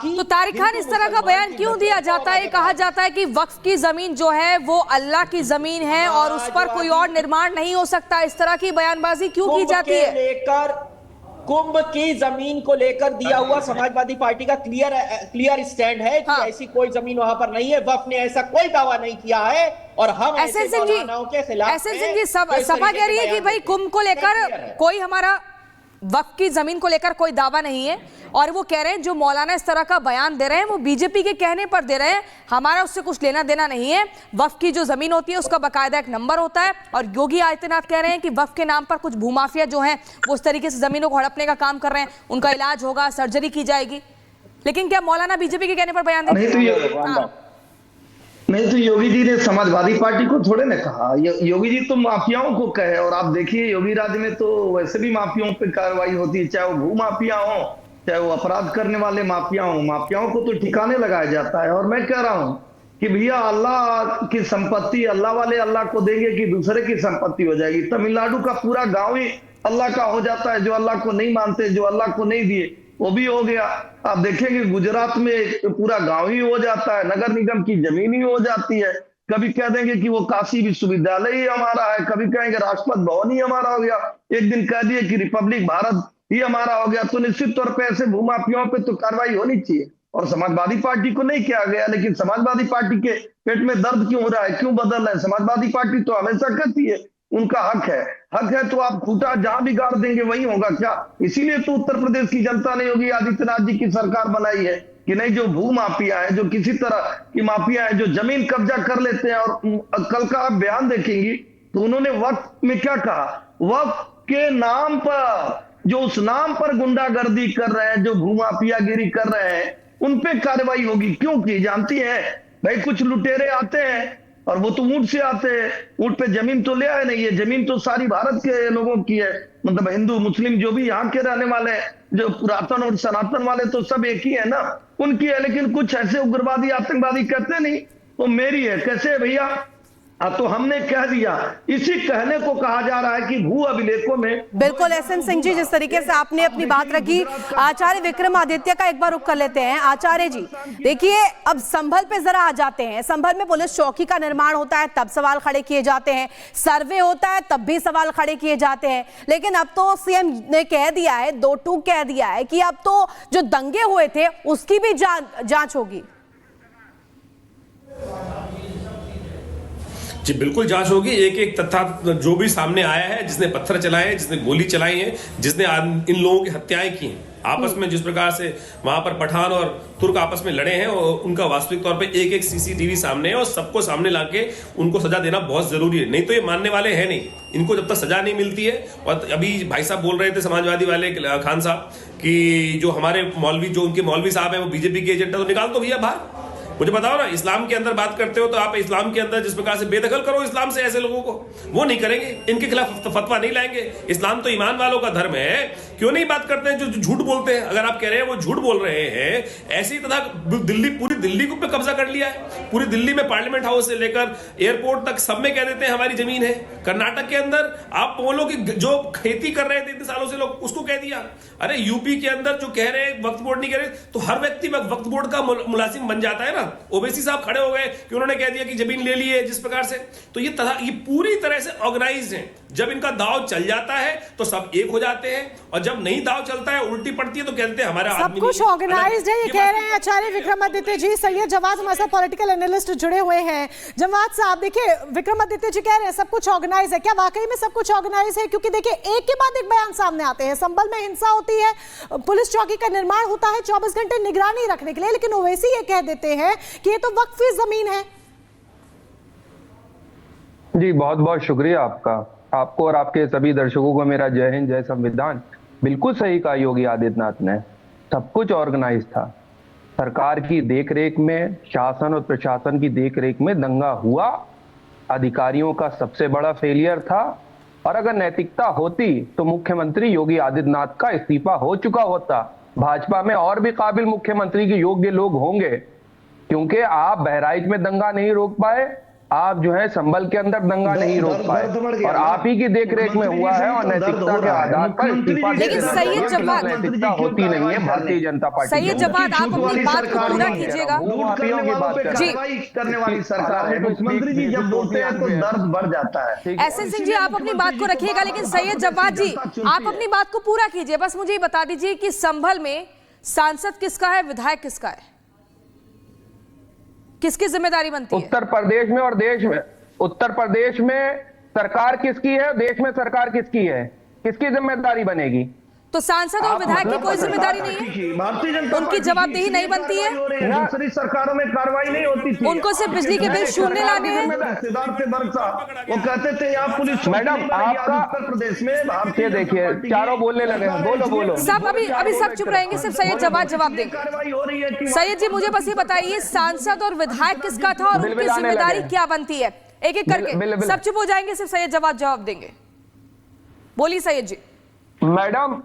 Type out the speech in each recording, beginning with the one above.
बाकी तो तारिक खान इस तरह का बयान क्यों दिया जाता है? कहा जाता है कि वक्फ की जमीन जो है वो अल्लाह की जमीन है और उस पर कोई और निर्माण नहीं हो सकता। इस तरह की बयानबाजी क्यों की जाती है? लेकर कुंभ की जमीन को लेकर दिया हुआ समाजवादी पार्टी का क्लियर स्टैंड है कि ऐसी कोई जमीन वहां पर नहीं है। वक्फ ने ऐसा कोई दावा नहीं किया है और हम ऐसे मौलानाओं के खिलाफ एहसन सिंह जी सभा कह रही है कि भाई कुंभ को लेकर कोई हमारा वक्फ की जमीन को लेकर कोई दावा नहीं है और वो कह रहे हैं जो मौलाना इस तरह का बयान दे रहे हैं वो बीजेपी के कहने पर दे रहे हैं, हमारा उससे कुछ लेना देना नहीं है। वक्फ की जो जमीन होती है उसका बाकायदा एक नंबर होता है और योगी आदित्यनाथ कह रहे हैं कि वक्फ के नाम पर कुछ भूमाफिया जो हैं वो उस तरीके से जमीनों को हड़पने का काम कर रहे हैं, उनका इलाज होगा, सर्जरी की जाएगी। लेकिन क्या मौलाना बीजेपी के कहने पर बयान दे नहीं तो योगी जी ने समाजवादी पार्टी को थोड़े ना कहा। योगी जी तो माफियाओं को कहे और आप देखिए योगी राज्य में तो वैसे भी माफियाओं पे कार्रवाई होती है, चाहे वो भू माफिया हो चाहे वो अपराध करने वाले माफिया हो। माफियाओं को तो ठिकाने लगाया जाता है। और मैं कह रहा हूं कि भैया अल्लाह की संपत्ति अल्लाह वाले अल्लाह को देंगे कि दूसरे की संपत्ति हो जाएगी। तमिलनाडु का पूरा गांव ही अल्लाह का हो जाता है। जो अल्लाह को नहीं मानते, जो अल्लाह को नहीं दिए वो भी हो गया। आप देखेंगे गुजरात में पूरा गांव ही हो जाता है, नगर निगम की जमीन ही हो जाती है। कभी कह देंगे कि वो काशी विश्वविद्यालय ही हमारा है, कभी कहेंगे राष्ट्रपति भवन ही हमारा हो गया, एक दिन कह दिए कि रिपब्लिक भारत ही हमारा हो गया। तो निश्चित तौर पर ऐसे भूमाफियाओं पे तो कार्रवाई होनी चाहिए और समाजवादी पार्टी को नहीं किया गया। लेकिन समाजवादी पार्टी के पेट में दर्द क्यों हो रहा है, क्यों बदल रहा है? समाजवादी पार्टी तो हमेशा कहती है उनका हक है तो आप खूंटा जहां भी गाड़ देंगे वही होगा क्या? इसीलिए तो उत्तर प्रदेश की जनता ने योगी आदित्यनाथ जी की सरकार बनाई है कि नहीं, जो भू माफिया है, जो किसी तरह की माफिया है, जो जमीन कब्जा कर लेते हैं। और कल का आप बयान देखेंगी तो उन्होंने वक्फ में क्या कहा, वक्फ के नाम पर जो उस नाम पर गुंडागर्दी कर रहे हैं, जो भू माफियागिरी कर रहे हैं, उन पे कार्रवाई होगी। क्यों की जानती है भाई? कुछ लुटेरे आते हैं और वो तो ऊंट से आते हैं, ऊंट पे जमीन तो ले आए नहीं है, जमीन तो सारी भारत के लोगों की है। मतलब हिंदू मुस्लिम जो भी यहाँ के रहने वाले हैं, जो पुरातन और सनातन वाले तो सब एक ही है ना, उनकी है। लेकिन कुछ ऐसे उग्रवादी आतंकवादी कहते नहीं वो मेरी है। कैसे भैया? तो हमने कह दिया, इसी कहने को कहा जा रहा है कि भू अभिलेखों में। बिल्कुल एहसन सिंह जी, जिस तरीके से आपने अपनी बात रखी, आचार्य विक्रमादित्य का एक बार रुख कर लेते हैं। आचार्य जी देखिए, अब संभल पे जरा आ जाते हैं। संभल में पुलिस चौकी का निर्माण होता है तब सवाल खड़े किए जाते हैं, सर्वे होता है तब भी सवाल खड़े किए जाते हैं। लेकिन अब तो सीएम ने कह दिया है, दो टूक कह दिया है कि अब तो जो दंगे हुए थे उसकी भी जांच होगी। जी बिल्कुल जांच होगी। एक एक तथ्य जो भी सामने आया है, जिसने पत्थर चलाए हैं, जिसने गोली चलाई है, जिसने इन लोगों की हत्याएं की हैं, आपस में जिस प्रकार से वहां पर पठान और तुर्क आपस में लड़े हैं, और उनका वास्तविक तौर पे एक एक सीसीटीवी सामने है और सबको सामने लाके उनको सजा देना बहुत जरूरी है। नहीं तो ये मानने वाले हैं नहीं, इनको जब तक सजा नहीं मिलती है। और अभी भाई साहब बोल रहे थे समाजवादी वाले खान साहब कि जो हमारे मौलवी, जो उनके मौलवी साहब हैं वो बीजेपी के एजेंट है, तो निकाल दो भैया बाहर। मुझे बताओ ना, इस्लाम के अंदर बात करते हो तो आप इस्लाम के अंदर जिस प्रकार से बेदखल करो इस्लाम से ऐसे लोगों को, वो नहीं करेंगे, इनके खिलाफ फतवा नहीं लाएंगे। इस्लाम तो ईमान वालों का धर्म है। क्यों नहीं बात करते हैं जो झूठ बोलते हैं? अगर आप कह रहे हैं वो झूठ बोल रहे हैं, ऐसी तथा दिल्ली, पूरी दिल्ली को पे कब्जा कर लिया है। पूरी दिल्ली में पार्लियामेंट हाउस से लेकर एयरपोर्ट तक सब में कह देते हैं हमारी जमीन है। कर्नाटक के अंदर आप बोलो कि जो खेती कर रहे थे इतने सालों से लोग, उसको कह दिया। अरे यूपी के अंदर जो कह रहे हैं वक्फ बोर्ड नहीं कह रहे, तो हर व्यक्ति वक्फ बोर्ड का मुलाजिम बन जाता है ना। ओवैसी साहब खड़े हो गए कि उन्होंने कह दिया कि जमीन ले ली है जिस प्रकार से। तो ये पूरी तरह से ऑर्गेनाइज्ड है। जब इनका दाव चल जाता है तो सब एक हो जाते हैं, और जब नहीं दाव चलता है, उल्टी पड़ती है, तो कहते हैं हमारा सब कुछ ऑर्गेनाइज्ड है, ये कह रहे हैं आचार्य विक्रमादित्य जी। सैयद जवाद हमारे साथ पॉलिटिकल एनालिस्ट जुड़े हुए हैं। जवाद साहब देखिए, विक्रमादित्य जी कह रहे हैं सब कुछ ऑर्गेनाइज है। क्या वाकई में सब कुछ ऑर्गेनाइज है? क्योंकि देखिए एक के बाद एक बयान सामने आते हैं। संभल में हिंसा होती है, पुलिस चौकी का निर्माण होता है 24 घंटे निगरानी रखने के लिए, लेकिन ओवैसी ये कह देते हैं कि ये तो वक्फी जमीन है। जी बहुत बहुत शुक्रिया आपको और आपके सभी दर्शकों को मेरा जय हिंद, जय संविधान। बिल्कुल सही कहा योगी आदित्यनाथ ने, सब कुछ ऑर्गेनाइज था। सरकार की देखरेख में, शासन और प्रशासन की देखरेख में दंगा हुआ, अधिकारियों का सबसे बड़ा फेलियर था। और अगर नैतिकता होती तो मुख्यमंत्री योगी आदित्यनाथ का इस्तीफा हो चुका होता। भाजपा में और भी काबिल मुख्यमंत्री के योग्य लोग होंगे, क्योंकि आप बहराइच में दंगा नहीं रोक पाए, आप जो है संभल के अंदर दंगा नहीं रोक पाए और आप ही की देखरेख में हुआ है और नैतिकता के आधार पर इस्तीफा। लेकिन सैयद जवाद, नैतिकता होती नहीं है भारतीय जनता पार्टी। सैयद जवाद, आप अपनी बात को पूरा कीजिएगा जी। करने वाली सरकार है, मुख्यमंत्री जी जब बोलते हैं तो दर्द बढ़ जाता है। एसएन सिंह जी, आप अपनी बात को रखिएगा, लेकिन सैयद जवाद जी आप अपनी बात को पूरा कीजिए। बस मुझे ये बता दीजिए कि संभल में सांसद किसका है, विधायक किसका है, किसकी जिम्मेदारी बनती है? उत्तर प्रदेश में और देश में, उत्तर प्रदेश में सरकार किसकी है, देश में सरकार किसकी है, किसकी जिम्मेदारी बनेगी? तो सांसद और विधायक की कोई जिम्मेदारी नहीं है, भारतीय जनता उनकी जवाबदेही नहीं बनती है, दूसरी सरकारों में कार्रवाई नहीं होती थी। उनको सिर्फ बिजली के बिल शून्य लाने हैं। वो कहते थे यहाँ पुलिस। मैडम आपका उत्तर प्रदेश में ये देखिए चारों बोलने लगे हैं, बोलो बोलो। सब अभी सब चुप रहेंगे, सिर्फ सैयद जवाद जवाब देंगे। कार्रवाई हो रही है। सैयद जी मुझे बस ये बताइए, सांसद और विधायक किसका था और उनकी जिम्मेदारी क्या बनती है? एक एक करके सब चुप हो जाएंगे, सिर्फ सैयद जवाब देंगे। बोलिए सैयद जी। मैडम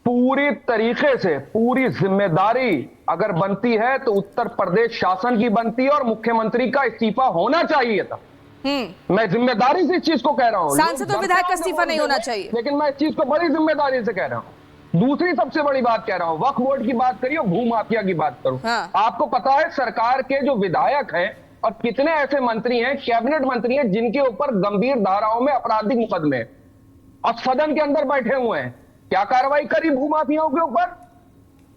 पूरी तरीके से पूरी जिम्मेदारी अगर बनती है तो उत्तर प्रदेश शासन की बनती है और मुख्यमंत्री का इस्तीफा होना चाहिए था। मैं जिम्मेदारी से इस चीज को कह रहा हूँ, सांसद और विधायक का इस्तीफा नहीं होना चाहिए, लेकिन मैं इस चीज को बड़ी जिम्मेदारी से कह रहा हूँ। दूसरी सबसे बड़ी बात कह रहा हूँ, वक्फ बोर्ड की बात करिए, भू माफिया की बात करूं। हाँ। आपको पता है सरकार के जो विधायक हैं और कितने ऐसे मंत्री हैं, कैबिनेट मंत्री हैं, जिनके ऊपर गंभीर धाराओं में आपराधिक मुकदमे और सदन के अंदर बैठे हुए हैं। क्या कार्रवाई करी भूमाफियाओं के ऊपर?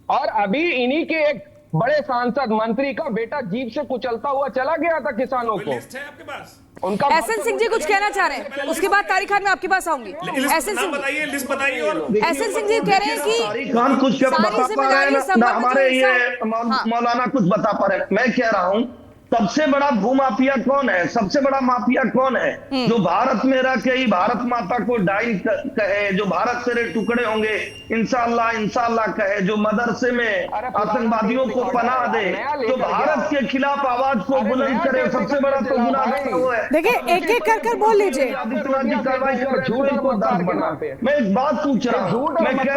और अभी इन्हीं के एक बड़े सांसद मंत्री का बेटा जीप से कुचलता हुआ चला गया था किसानों को। लिस्ट है आपके पास? उनका एसएन सिंह जी कुछ कहना चाह रहे हैं, उसके बाद तारिक खान मैं आपके पास आऊंगी। एसएन सिंह बताइए, लिस्ट बताइए। और एसएन सिंह जी कह रहे हैं कि तारिक खान कुछ बता पा रहे हैं ना, हमारे ये मौलाना कुछ बता पा रहे हैं। मैं कह रहा हूँ सबसे बड़ा भूमाफिया कौन है, सबसे बड़ा माफिया कौन है? जो भारत में रह के ही भारत माता को डाइन कहे, जो भारत से टुकड़े होंगे इंशाअल्लाह इंशाअल्लाह कहे, जो मदरसे में आतंकवादियों को पनाह दे, जो भारत के खिलाफ आवाज को बुलंद करे, सबसे बड़ा तो गुनाहगार वो है। देखिए एक एक कर बोल लीजिए। मैं एक बात पूछ रहा हूँ,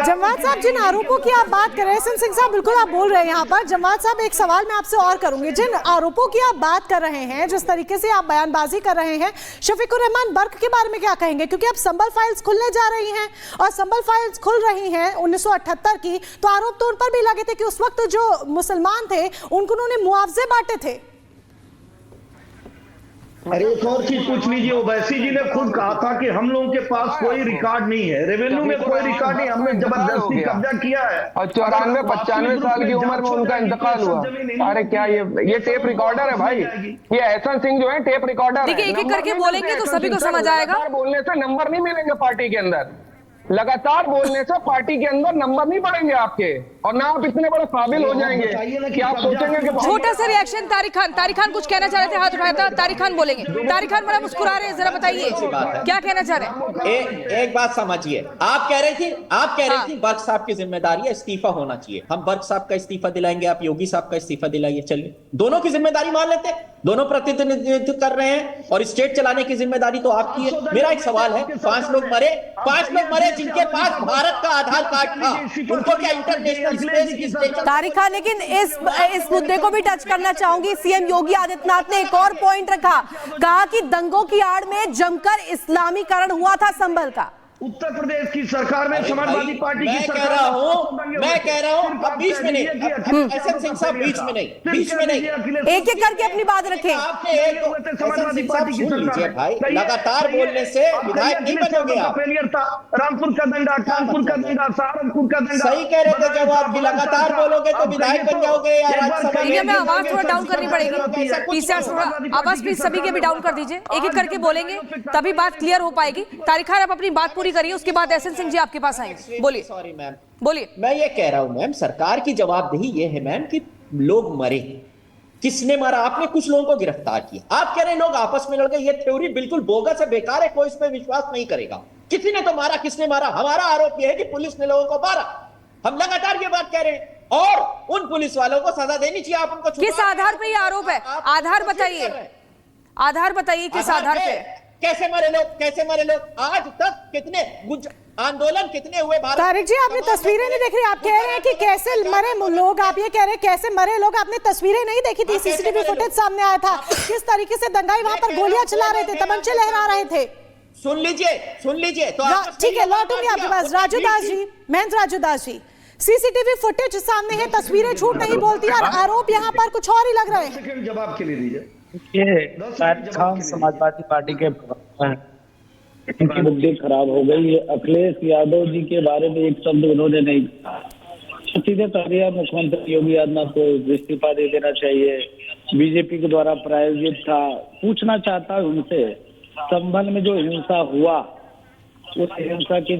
जवाद साहब, जिन आरोपों की आप बात कर रहे हैं, एसएन सिंह साहब बिल्कुल आप बोल रहे हैं यहाँ पर। जवाद साहब एक सवाल मैं आपसे और करूंगी, जिन आरोपों की आप बात कर रहे हैं, जिस तरीके से आप बयानबाजी कर रहे हैं, शफीकुर रहमान बर्क के बारे में क्या कहेंगे? क्योंकि अब संभल फाइल्स खुलने जा रही हैं और संभल फाइल्स खुल रही हैं 1978 की, तो आरोप तो उन पर भी लगे थे कि उस वक्त जो मुसलमान थे उनको उन्होंने मुआवजे बांटे थे। अरे एक और चीज पूछ लीजिए, ओवैसी जी ने खुद कहा था कि हम लोगों के पास कोई रिकॉर्ड नहीं है, रेवेन्यू में कोई रिकॉर्ड नहीं, हमने जबरदस्ती कब्जा किया है। और 94-95 साल की उम्र में उनका इंतकाल हुआ। अरे क्या ये टेप रिकॉर्डर है भाई, ये एसएन सिंह जो है टेप रिकॉर्डर। देखिए एक एक करके बोलेंगे तो सभी को समझ आएगा। बोलने से नंबर नहीं मिलेंगे पार्टी के अंदर, लगातार बोलने से पार्टी के अंदर नंबर नहीं बढ़ेंगे आपके, और ना आप इतने बड़े काबिल हो जाएंगे कि आप सोचेंगे कि छोटा सा रिएक्शन। तारिक खान कुछ कहना चाह रहे थे, हाथ उठाया था। तारिक खान बोलेंगे। तारिक खान बड़ा मुस्कुरा रहे हैं, जरा बताइए क्या कहना चाह रहे हैं? एक बात समझिए, आप कह रही थी बर्क साहब की जिम्मेदारी है, इस्तीफा होना चाहिए। हम बर्क साहब का इस्तीफा दिलाएंगे, आप योगी साहब का इस्तीफा दिलाइए, चलिए दोनों की जिम्मेदारी मान लेते हैं, दोनों प्रतिनिधित्व कर रहे हैं और स्टेट चलाने की जिम्मेदारी तो आपकी है। मेरा एक सवाल है, 5 लोग मरे जिनके पास भारत का आधार कार्ड था, उनको क्या इंटरनेशनल स्पेस की स्टेशन? तारिक खान, लेकिन इस मुद्दे को भी टच करना चाहूंगी। सीएम योगी आदित्यनाथ ने एक और पॉइंट रखा, कहा कि दंगों की आड़ में जमकर इस्लामीकरण हुआ था संभल का। उत्तर प्रदेश की सरकार में समाजवादी पार्टी की मैं कह रहा हूँ अब बीच में नहीं, एसएन सिंह साहब बीच में नहीं, एक एक करके अपनी बात रखें। आपने एक समाजवादी पार्टी की लीजिए भाई, लगातार बोलने से विधायक नहीं बनोगे आप। फेलियर था, रामपुर का दंगा, कानपुर का दंगा, सहारनपुर का दंगा। सही कह रहे थे, जब आप लगातार बोलोगे तो विधायक बन जाओगे या राज्यसभा में आवाज थोड़ा डाउन करनी पड़ेगी, पीसीआर थोड़ा आवाज प्लीज सभी के भी डाउन कर दीजिए, एक एक करके बोलेंगे तभी बात क्लियर हो पाएगी। तारिक खान आप अपनी बात पूरी करिए, उसके बाद एसएन सिंह जी आपके पास आएंगे। बोलिए। सॉरी मैम, बोलिए। मैं ये कह रहा हूं मैम, सरकार की जवाबदेही ये है मैम कि लोग मरे, किसने मारा? आपने कुछ लोगों को गिरफ्तार किया, आप कह रहे हैं लोग आपस में लड़ गए। ये थ्योरी बिल्कुल बोगस है, बेकार है, कोई इस पर विश्वास नहीं करेगा। किसी ने तो मारा, किसने मारा? हमारा आरोप यह है कि पुलिस ने लोगों को मारा, हम लगातार ये बात कह रहे हैं, और उन पुलिस वालों को सजा देनी चाहिए। आप उनको किस आधार पर यह आरोप है? आधार बताइए, आधार बताइए किस आधार पे? कैसे मरे लोग? आज तक कितने आंदोलन कितने हुए भारत? तारिक जी, आपने तस्वीरें नहीं देख रही, आप कह रहे हैं कि कैसे मरे लोग, आप ये कह रहे हैं कैसे मरे लोग, आपने तस्वीरें नहीं देखी थी? सीसीटीवी फुटेज सामने आया था, किस तरीके से दंगाई वहां पर गोलियां चला रहे थे, तमंचे लहरा रहे थे। सुन लीजिए तो ठीक है, लौटूंगी आपके पास। राजू दास जी, महेंद्र राजू दास जी, सीसीटीवी फुटेज सामने है, तस्वीरें झूठ नहीं बोलती और आरोप यहाँ पर कुछ और ही लग रहे हैं। जवाब के लिए दीजिए। ये समाजवादी पार्टी के इनकी बुद्धि खराब हो गई है। अखिलेश यादव जी के बारे में एक शब्द उन्होंने नहीं कहा, सीधे कह दिया मुख्यमंत्री योगी आदित्यनाथ को इस्तीफा दे देना चाहिए, बीजेपी के द्वारा प्रायोजित था। पूछना चाहता हूं उनसे, संभल में जो हिंसा हुआ उस हिंसा की